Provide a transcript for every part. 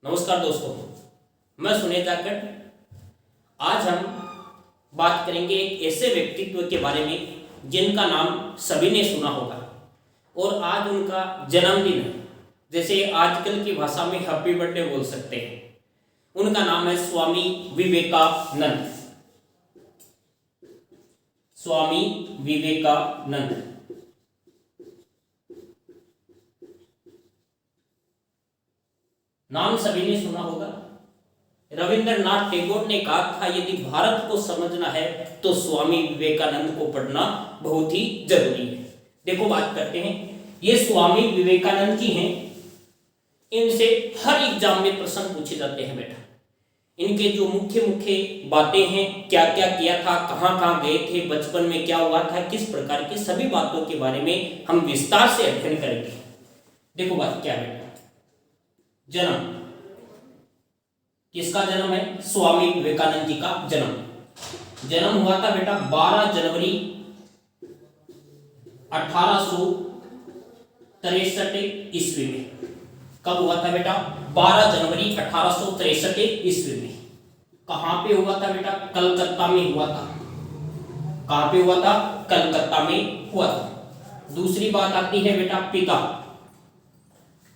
नमस्कार दोस्तों, मैं सुनील जाखड़। आज हम बात करेंगे एक ऐसे व्यक्तित्व के बारे में जिनका नाम सभी ने सुना होगा और आज उनका जन्मदिन है। जैसे आजकल की भाषा में हैप्पी बर्थडे बोल सकते हैं। उनका नाम है स्वामी विवेकानंद। स्वामी विवेकानंद। नाम सभी ने सुना होगा। रविंद्रनाथ टैगोर ने कहा था, यदि भारत को समझना है तो स्वामी विवेकानंद को पढ़ना बहुत ही जरूरी है। देखो, बात करते हैं। ये स्वामी विवेकानंद जी हैं। इनसे हर एग्जाम में प्रश्न पूछे जाते हैं बेटा। इनके जो मुख्य मुख्य बातें हैं, क्या क्या किया था, कहाँ कहाँ गए थे, बचपन में क्या हुआ था, किस प्रकार की सभी बातों के बारे में हम विस्तार से अध्ययन करेंगे। देखो बात क्या है। जन्म, किसका जन्म है? स्वामी विवेकानंद जी का जन्म हुआ था बेटा 12 जनवरी 1863 ईस्वी में। कब हुआ था बेटा? 12 जनवरी 1863 ईस्वी में। कहां पे हुआ था बेटा? कलकत्ता में हुआ था। कहां पे हुआ था? कलकत्ता में हुआ था। दूसरी बात आती है बेटा पिता।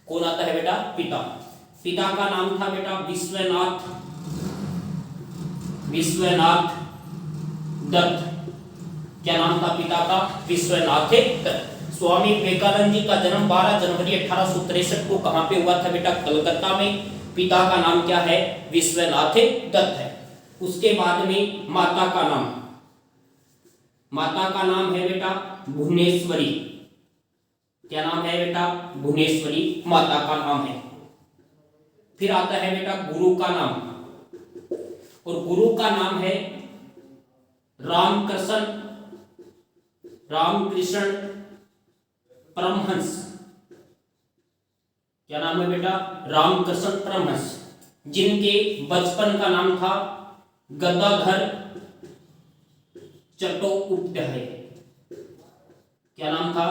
कौन आता है बेटा? पिता। पिता का नाम था बेटा विश्वनाथ दत्त। क्या नाम था पिता का? विश्वनाथ दत्त। स्वामी विवेकानंद जी का जन्म 12 जनवरी 1863 को कहां पे हुआ था बेटा? कलकत्ता में। पिता का नाम क्या है? विश्वनाथ दत्त है। उसके बाद में माता का नाम है बेटा भुवनेश्वरी। क्या नाम है बेटा? भुवनेश्वरी माता का नाम है। फिर आता है बेटा गुरु का नाम, और गुरु का नाम है रामकृष्ण परमहंस। क्या नाम है बेटा? रामकृष्ण परमहंस, जिनके बचपन का नाम था गदाधर चट्टोपाध्याय। क्या नाम था?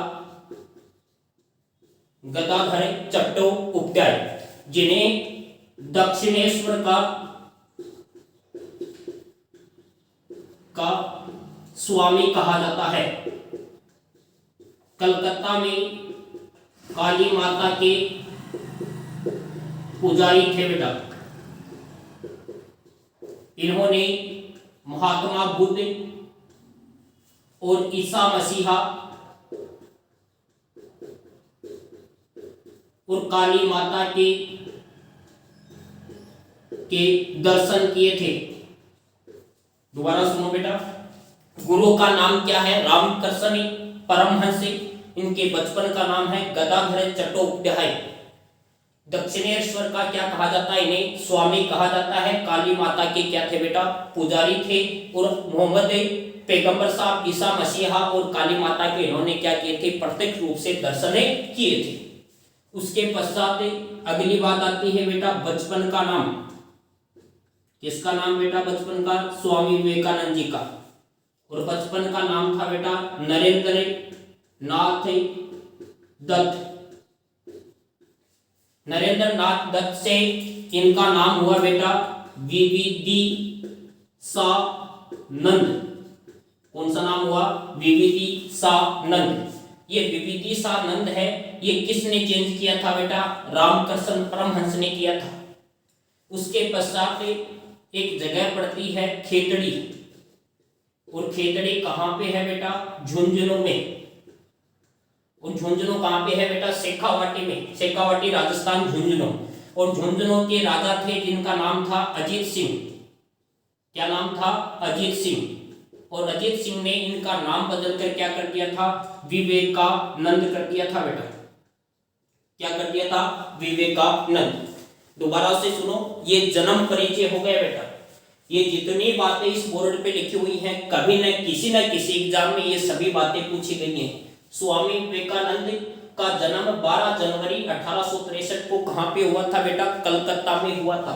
गदाधर चट्टोपाध्याय, जिन्हें दक्षिणेश्वर का स्वामी कहा जाता है। कलकत्ता में काली माता के पुजारी थे बेटा। इन्होंने महात्मा बुद्ध और ईसा मसीहा और काली माता के दर्शन किए थे। दोबारा सुनो बेटा। गुरु का नाम क्या है? रामकृष्ण परमहंस। इनके बचपन का नाम है गदाधर चट्टोपाध्याय। दक्षिणेश्वर का क्या कहा जाता है? इन्हें स्वामी कहा जाता है। काली माता के क्या थे बेटा? पुजारी थे। और मोहम्मद पैगंबर साहब, ईसा मसीहा और काली माता के इन्होंने क्या किए थे? प्रत्यक्ष रूप से दर्शन किए थे। उसके पश्चात अगली बात आती है बेटा बचपन का नाम। किसका नाम बेटा? बचपन का स्वामी विवेकानंद जी का। और बचपन का नाम था बेटा नरेंद्रनाथ दत्त से इनका नाम हुआ बेटा विविदिशानंद। कौन सा नाम हुआ? विविदिशानंद। ये विविदिशानंद है, ये किसने चेंज किया था बेटा? रामकृष्ण परमहंस ने किया था। उसके पश्चात एक जगह पड़ती है खेतड़ी, और खेतड़ी कहां पे है बेटा? झुंझुनू में। और झुंझुनू कहां पे है बेटा? शेखावाटी में। शेखावाटी राजस्थान, झुंझुनू। और झुंझुनू के राजा थे जिनका नाम था अजीत सिंह। क्या नाम था? अजीत सिंह। और अजीत सिंह ने इनका नाम बदलकर क्या कर दिया था? विवेकानंद कर दिया था बेटा। क्या कर दिया था? विवेकानंद। दोबारा से सुनो, ये जन्म परिचय हो गया बेटा। ये जितनी बातें इस बोर्ड पे लिखी हुई हैं, कभी न किसी एग्जाम में ये सभी बातें पूछी गई हैं। स्वामी विवेकानंद का जन्म 12 जनवरी 1863 को कहां पे हुआ था बेटा? कलकत्ता में हुआ था।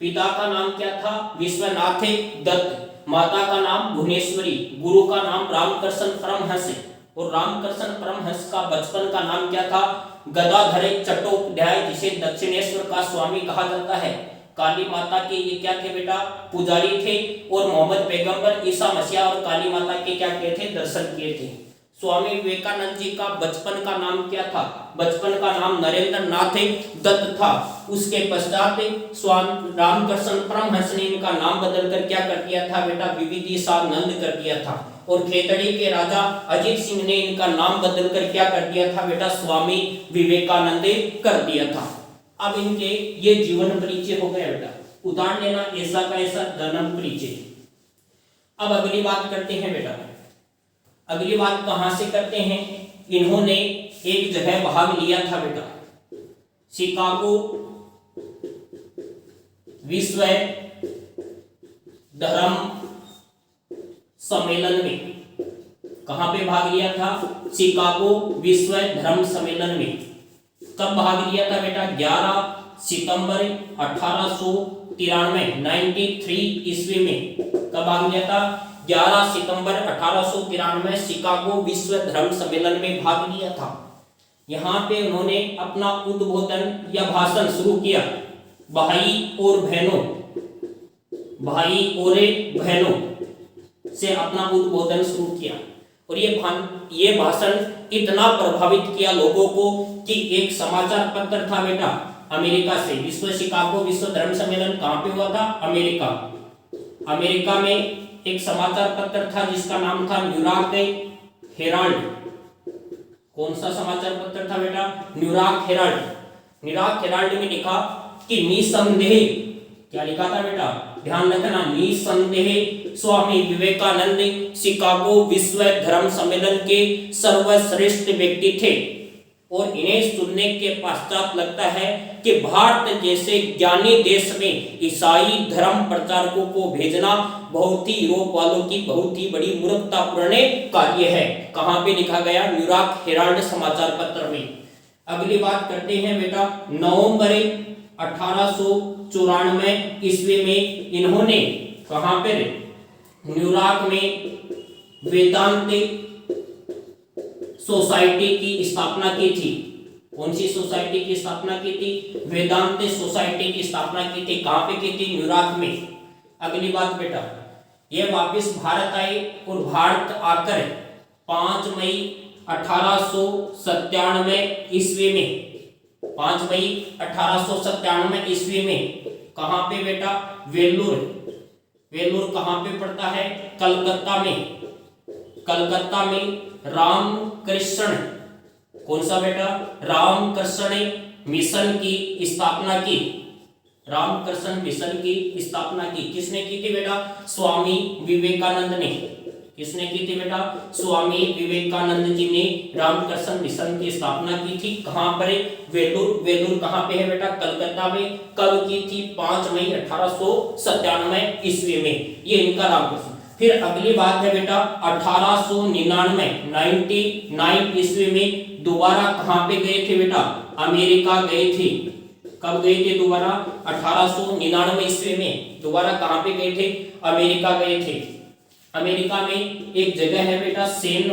पिता का नाम क्या था? विश्वनाथ दत्त। माता का नाम भुवनेश्वरी। गुरु का नाम रामकृष्ण परमहंस। और रामकृष्ण परमहंस का बचपन का नाम क्या था? गदाधर चट्टोपाध्याय, जिसे दक्षिणेश्वर का स्वामी कहा जाता है। काली माता के ये क्या थे बेटा? पुजारी थे। और मोहम्मद पैगंबर, ईसा मसीहा और काली माता के क्या किए थे? दर्शन किए थे। स्वामी विवेकानंद जी का बचपन का नाम क्या था? बचपन का नाम नरेंद्र नाथ दत्त था। उसके पश्चात स्वामी रामकृष्ण परमहंस ने इनका नाम बदलकर क्या कर दिया था बेटा? विविधिशानंद कर दिया था। और खेतड़ी के राजा अजीत सिंह ने इनका नाम बदलकर क्या कर दिया था बेटा? स्वामी विवेकानंद कर दिया था। अब इनके ये जीवन परिचय हो गया बेटा, उतार लेना ऐसा का ऐसा जन्म परिचय। अब अगली बात करते हैं बेटा, अगली बात कहां से करते हैं? इन्होंने एक जगह भाग लिया था बेटा, शिकागो विश्व धर्म सम्मेलन में। कहां पे भाग लिया था? शिकागो विश्व धर्म सम्मेलन में। कब भाग लिया था बेटा? 11 सितंबर 1893 93 ईस्वी में। कब भाग लिया था? 11 सितंबर 1893 शिकागो विश्व धर्म सम्मेलन में भाग लिया था। यहाँ पे उन्होंने अपना उद्बोधन या भाषण शुरू किया। भाई और बहनों से अपना उद्बोधन शुरू किया। और ये भाषण इतना प्रभावित किया लोगों को कि एक समाचार पत्र था बेटा अमेरिका से, विश्व शिकागो विश्व धर्म सम्मेलन कहाँ पे हुआ था? अमेरिका में एक समाचार पत्र था जिसका नाम था न्यूयॉर्क हेराल्ड। कौन सा समाचार पत्र था बेटा? न्यूयॉर्क हेराल्ड में लिखा कि निसंदेह, क्या लिखा था बेटा? ध्यान रखना, निसंदेह स्वामी विवेकानंद शिकागो विश्व धर्म सम्मेलन के सर्वश्रेष्ठ व्यक्ति थे। और इन्हें सुनने के पश्चात लगता है कि भारत जैसे ज्ञानी देश में ईसाई धर्म प्रचारकों को भेजना बहुत ही यूरोप वालों की बहुत ही बड़ी मूर्खतापूर्ण कार्य है। कहां पे लिखा गया? न्यूयॉर्क हेराल्ड समाचार पत्र में। अगली बात करते हैं बेटा, नवंबर 1894 ईस्वी में इन्होंने कहां पे? न्यूयॉर्क में वेदांत सोसाइटी की स्थापना की थी। कौन सी सोसाइटी की स्थापना की थी? वेदांत सोसाइटी की स्थापना की थी। कहां पे की थी? न्यूयॉर्क में। अगली बात बेटा, ये वापस भारत आए और भारत आकर 5 मई 1897 ईस्वी में, 5 मई 1897 ईस्वी में कहां पे बेटा? वेल्लोर कहां पे पड़ता है? कलकत्ता में रामकृष्ण, कौन सा बेटा? रामकृष्ण मिशन की स्थापना की। रामकृष्ण मिशन की स्थापना की किसने की थी बेटा? स्वामी विवेकानंद ने। किसने की थी बेटा? स्वामी विवेकानंद जी ने रामकृष्ण मिशन की स्थापना की थी। कहां पर? वेल्लोर कहां पे है बेटा? कलकत्ता में। कब की थी? 5 मई 1897 ईस्वी में। ये इनका रामकृष्ण। फिर अगली बात है बेटा 1899 ईस्वी में दोबारा कहां पे गए थे बेटा? अमेरिका गए थे। कब गए थे दोबारा? 1899 ईस्वी में दोबारा कहां पे गए थे? अमेरिका गए थे। अमेरिका में एक जगह है बेटा सैन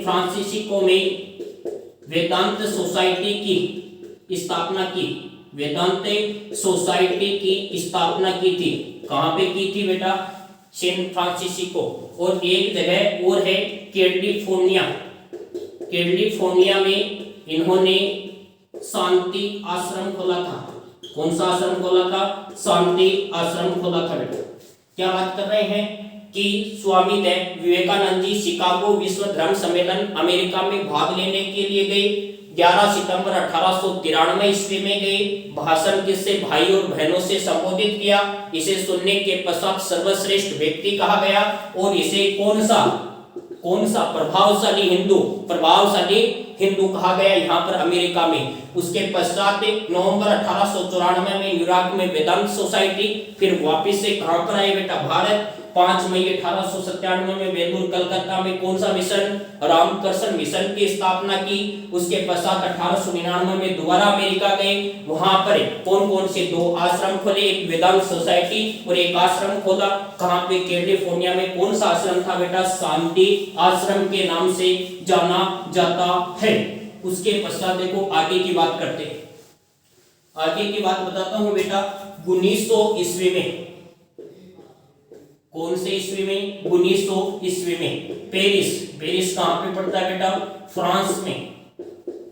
फ्रांसिस्को में वेदांत सोसाइटी की स्थापना की। वेदांत सोसाइटी की स्थापना की थी। कहां पे की थी बेटा? San Francisco. और एक जगह और है कैलिफोर्निया में इन्होंने शांति आश्रम खोला था। कौन सा आश्रम खोला था? शांति आश्रम खोला था बेटा। क्या बात कर रहे हैं कि स्वामी विवेकानंद जी शिकागो विश्व धर्म सम्मेलन अमेरिका में भाग लेने के लिए गए। 11 सितंबर 1893 ईस्वी में गए। भाषण किससे? भाई और बहनों से संबोधित किया। इसे सुनने के पश्चात सर्वश्रेष्ठ व्यक्ति कहा गया। और इसे कौन सा प्रभावशाली हिंदू कहा गया यहाँ पर अमेरिका में। उसके पश्चात नवंबर 1894 में न्यूयॉर्क में वेदांत सोसाइटी, फिर वापस से कहां पर आए बेटा? भारत। 5 मई 1897 में बेलूर कलकत्ता में कौन सा मिशन, रामकृष्ण मिशन की स्थापना की। उसके पश्चात 1899 में दोबारा अमेरिका गए, वहां पर कौन कौन से 2 आश्रम खोले, एक वेदांत सोसाइटी और एक आश्रम खोला। कहां पे, कैलिफोर्निया में। कौन सा आश्रम था बेटा, शांति आश्रम के नाम से जाना जाता है। उसके पश्चात देखो आगे की बात करते हैं। आगे की बात बताता हूं बेटा। 1900 ईस्वी में, कौन से ईस्वी में, 1900 ईस्वी में पेरिस, पेरिस कहां पे पड़ता है बेटा, फ्रांस में।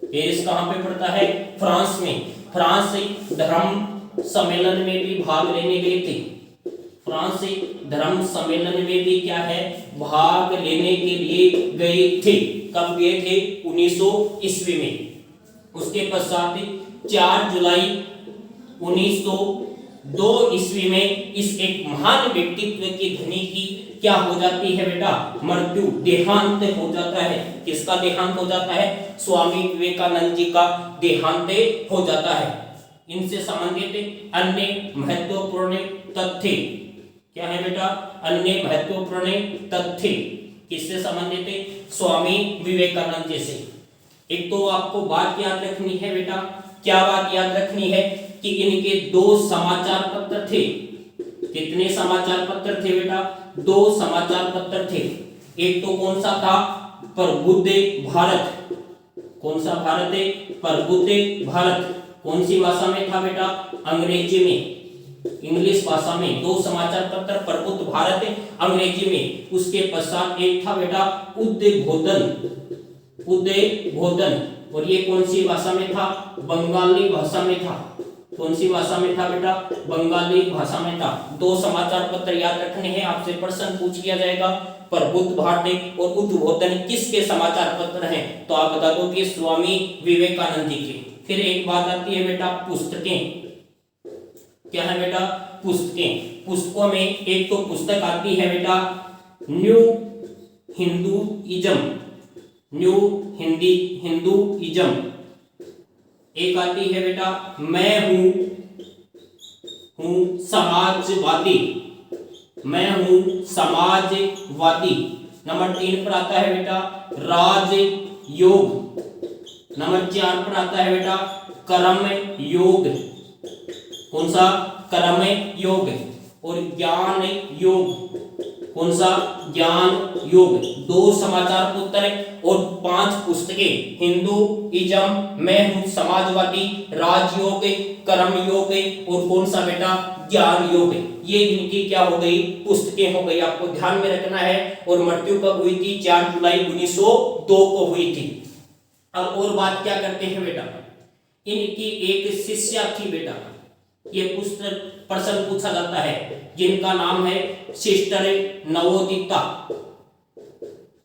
पेरिस कहां पे पड़ता है, फ्रांस में। फ्रांस से धर्म सम्मेलन में भी भाग लेने गए थे। फ्रांस से धर्म सम्मेलन में भी क्या है, भाग लेने के लिए गए थे। कब गए थे, 1900 ईस्वी में। उसके पश्चात 4 जुलाई 1902 ईस्वी में इस एक महान व्यक्तित्व की धनी की क्या हो जाती है बेटा, मृत्यु, देहांत हो जाता है। किसका देहांत हो जाता है, स्वामी विवेकानंद जी का देहांत हो जाता है। इनसे संबंधित अन्य महत्वपूर्ण तथ्य क्या है बेटा, अन्य महत्वपूर्ण तथ्य किससे संबंधित है, स्वामी विवेकानंद जी से। एक तो आपको बात याद रखनी है बेटा, क्या बात याद रखनी है कि इनके 2 समाचार पत्र थे। कितने समाचार पत्र थे बेटा, 2 समाचार पत्र थे। एक तो कौन सा था, प्रबुद्ध भारत। कौन सा भारत है, प्रबुद्ध भारत। कौन सी भाषा में था बेटा, अंग्रेजी में, इंग्लिश भाषा में। 2 समाचार पत्र, प्रबुद्ध भारत अंग्रेजी में। उसके पश्चात एक था बेटा उद्बोधन, उद्बोधन, और ये कौन सी भाषा में था, बंगाली भाषा में था। कौन सी भाषा में था बेटा, बंगाली भाषा में था। 2 समाचार पत्र याद रखने हैं, आपसे प्रश्न पूछ लिया जाएगा। प्रबुद्ध भारत और उद्बोधन किसके समाचार पत्र हैं, तो आप बता दो कि स्वामी विवेकानंद जी के। फिर एक बात आती है बेटा पुस्तकें। क्या है बेटा, पुस्तकें। पुस्तकों में एक तो पुस्तक आती है बेटा न्यू हिंदुइज्म, न्यू हिंदुइज्म। एक आती है बेटा मैं हूं समाजवादी, मैं हूं समाजवादी। नंबर 3 पर आता है बेटा राजयोग। नंबर 4 पर आता है बेटा कर्म योग। कौन सा, कर्म योग। और ज्ञान योग। कौन सा, ज्ञान योग। 2 समाचार पत्र और 5 पुस्तकें, हिंदुइज्म, मैं हूं समाजवादी, राजयोग, कर्म योग और कौन सा बेटा, ज्ञान योग। ये इनकी क्या हो गई, पुस्तकें हो गई। आपको ध्यान में रखना है। और मृत्यु कब हुई थी, 4 जुलाई 1902 को हुई थी। अब और बात क्या करते हैं बेटा, इनकी एक शिष्या थी बेटा। ये प्रश्न पूछा जाता है, जिनका नाम है सिस्टर नवोदिता।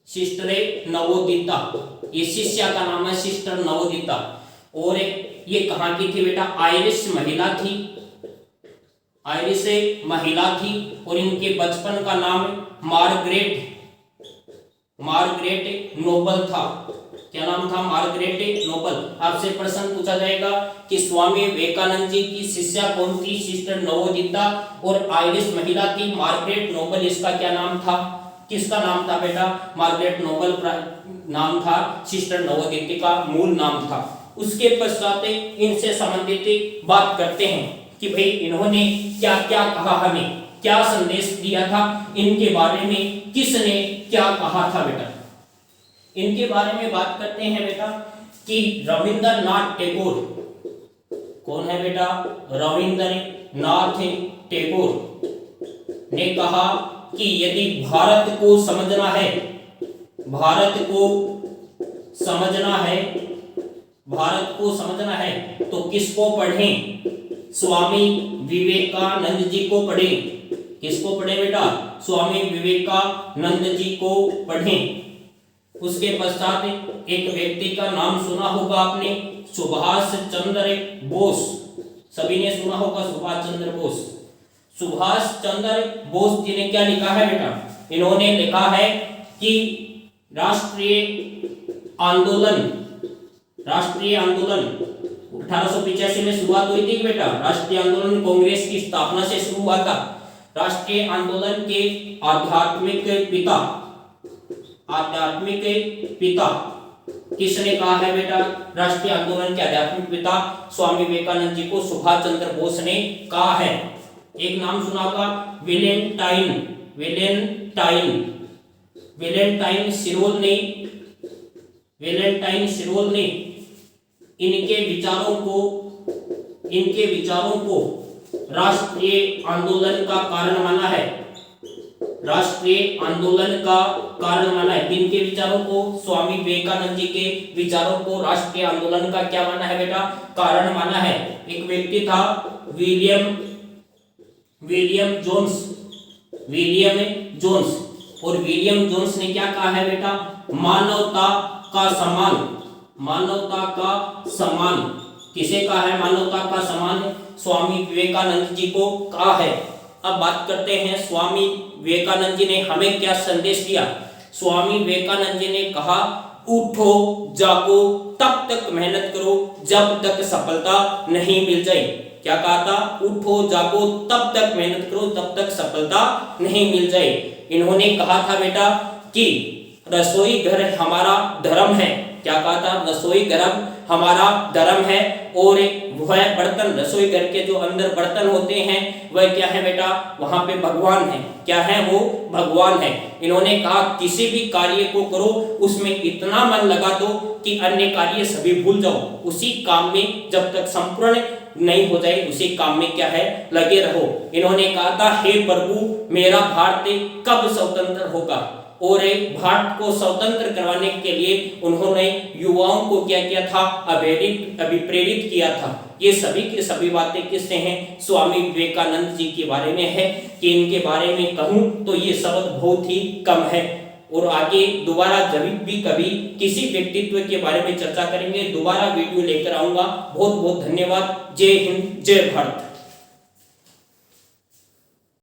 सिस्टर नवोदिता, ये शिष्या का नाम है सिस्टर नवोदिता। और ये कहाँ की थी बेटा, आयरिश महिला थी, आयरिश महिला थी। और इनके बचपन का नाम मार्गरेट नोबल था। क्या नाम था, मार्गरेट नोबल। आपसे प्रश्न पूछा जाएगा कि स्वामी विवेकानंद जी की शिष्या कौन थी, सिस्टर नवोदिता। और आयरिश महिला थी मार्गरेट नोबल, इसका क्या नाम था, किसका नाम था बेटा, मार्गरेट नोबल नाम था, सिस्टर नवोदिता का मूल नाम था। उसके पश्चात इनसे संबंधित बात करते हैं कि भाई इन्होंने क्या क्या कहा, हमें क्या संदेश दिया था, इनके बारे में किसने क्या कहा था बेटा। इनके बारे में बात करते हैं बेटा कि रविंद्रनाथ टैगोर। कौन है बेटा, रविंद्रनाथ टैगोर ने कहा कि यदि भारत को समझना है, भारत को समझना है, भारत को समझना है तो किसको पढ़ें, स्वामी विवेकानंद जी को पढ़ें। किसको पढ़ें बेटा, स्वामी विवेकानंद जी को पढ़ें। उसके पश्चात एक व्यक्ति का नाम सुना होगा आपने, सुभाष चंद्र बोस। सभी ने सुना होगा सुभाष चंद्र बोस। सुभाष चंद्र बोस जी ने क्या लिखा है बेटा, इन्होंने लिखा है कि राष्ट्रीय आंदोलन 1885 में शुरुआत हुई थी बेटा। राष्ट्रीय आंदोलन कांग्रेस की स्थापना से शुरू हुआ था। राष्ट्रीय आंदोलन के आध्यात्मिक पिता, आध्यात्मिक पिता किसने कहा है बेटा? राष्ट्रीय आंदोलन के आध्यात्मिक पिता स्वामी विवेकानंद जी को सुभाष चंद्र बोस ने कहा है। एक नाम सुना होगा, वेलेंटाइन, वेलेंटाइन, वेलेंटाइन सिरोल ने, वेलेंटाइन सिरोल ने इनके विचारों को राष्ट्रीय आंदोलन का कारण माना है, राष्ट्रीय आंदोलन का कारण माना है। इनके विचारों को, स्वामी विवेकानंद जी के विचारों को राष्ट्रीय आंदोलन का क्या माना है बेटा? कारण माना है। एक व्यक्ति था विलियम जोन्स, विलियम जोन्स, और विलियम जोन्स ने क्या कहा है बेटा? मानवता का सम्मान, मानवता का सम्मान किसे कहा है? मानवता का सम्मान स्वामी विवेकानंद जी को कहा है। अब बात करते हैं स्वामी विवेकानंद जी ने हमें क्या संदेश दिया। स्वामी विवेकानंद जी ने कहा, उठो जागो, तब तक मेहनत करो जब तक सफलता नहीं मिल जाए। क्या कहा था? उठो जागो, तब तक मेहनत करो जब तक सफलता नहीं मिल जाए। इन्होंने कहा था बेटा कि रसोई घर हमारा धर्म है। क्या कहा था? रसोई घर हमारा धर्म है, और वह बर्तन, रसोई घर के जो अंदर बर्तन होते हैं वह क्या है बेटा? वहां पे भगवान है। क्या है? वो भगवान है। इन्होंने कहा किसी भी कार्य को करो उसमें इतना मन लगा दो कि अन्य कार्य सभी भूल जाओ, उसी काम में जब तक संपूर्ण नहीं हो जाए उसी काम में क्या है? लगे रहो। इन्होंने कहा था, हे प्रभु मेरा भारत कब स्वतंत्र होगा, और भारत को स्वतंत्र करवाने के लिए उन्होंने युवाओं को क्या किया था? अभिप्रेरित किया था। ये सभी की सभी बातें किससे हैं? स्वामी विवेकानंद जी के बारे में है। कि इनके बारे में कहूं तो ये शब्द बहुत ही कम है, और आगे दोबारा जब भी कभी किसी व्यक्तित्व के बारे में चर्चा करेंगे, दोबारा वीडियो लेकर आऊंगा। बहुत बहुत धन्यवाद। जय हिंद, जय भारत।